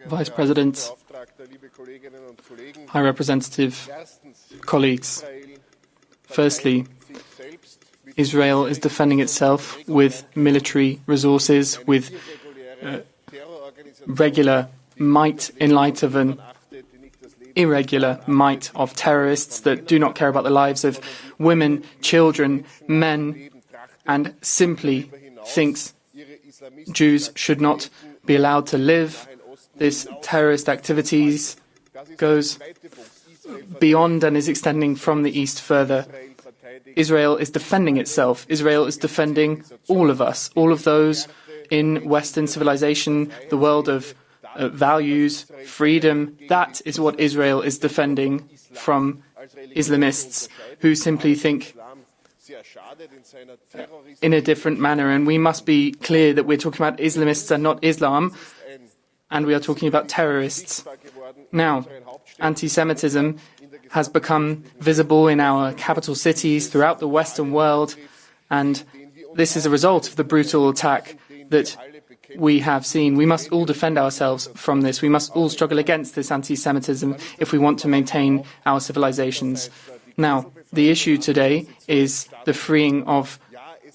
Vice President, High Representative, colleagues, firstly, Israel is defending itself with military resources, with regular might in light of an irregular might of terrorists that do not care about the lives of women, children, men, and simply thinks Jews should not be allowed to live. This terrorist activities goes beyond and is extending from the east further. Israel is defending itself. Israel is defending all of us, all of those in Western civilization, the world of values, freedom. That is what Israel is defending from Islamists who simply think in a different manner. And we must be clear that we're talking about Islamists and not Islam, and we are talking about terrorists. Now, anti-Semitism has become visible in our capital cities throughout the Western world, and this is a result of the brutal attack that we have seen. We must all defend ourselves from this. We must all struggle against this anti-Semitism if we want to maintain our civilizations. Now, the issue today is the freeing of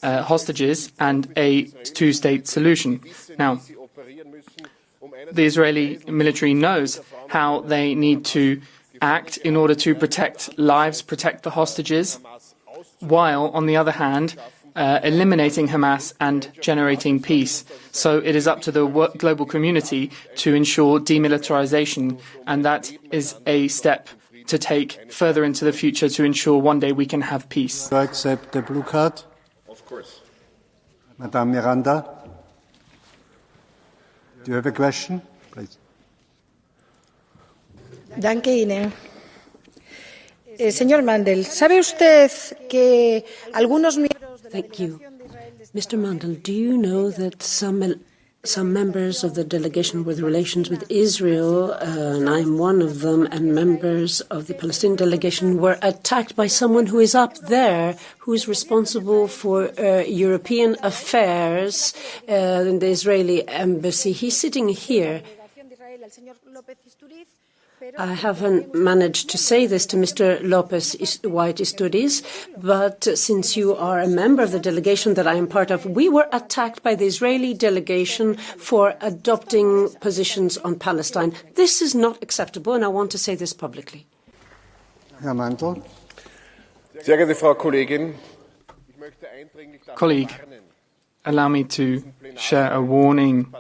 hostages and a two-state solution. Now, the Israeli military knows how they need to act in order to protect lives, protect the hostages, while, on the other hand, eliminating Hamas and generating peace. So it is up to the global community to ensure demilitarization, and that is a step to take further into the future to ensure one day we can have peace. Do you accept the blue card? Of course. Madame Miranda, do you have a question? Please. Danke Ihnen. Señor Mandl, ¿sabe usted que algunos miembros de la delegación de Israel... Mr. Mandl, do you know that some members of the delegation with relations with Israel, and I'm one of them, and members of the Palestinian delegation were attacked by someone who is up there, who is responsible for European affairs in the Israeli embassy? He's sitting here. I haven't managed to say this to Mr. Lopez White Isturiz, but since you are a member of the delegation that I am part of, we were attacked by the Israeli delegation for adopting positions on Palestine. This is not acceptable, and I want to say this publicly. Herr Mandl. Sehr geehrte Frau Kollegin, Colleague, allow me to share a warning.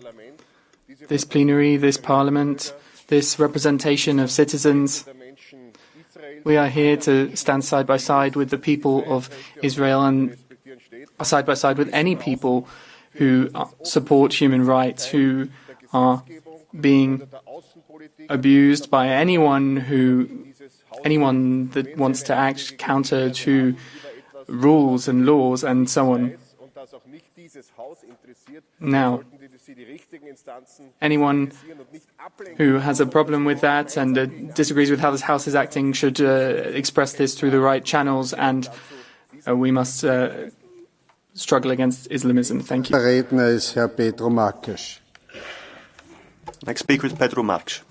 This plenary, this parliament, this representation of citizens, we are here to stand side by side with the people of Israel and side by side with any people who support human rights, who are being abused by anyone that wants to act counter to rules and laws and so on. Now, anyone who has a problem with that and disagrees with how this House is acting should express this through the right channels, and we must struggle against Islamism. Thank you. Der Redner ist Herr Pedro Marques. Next speaker is Pedro Marques.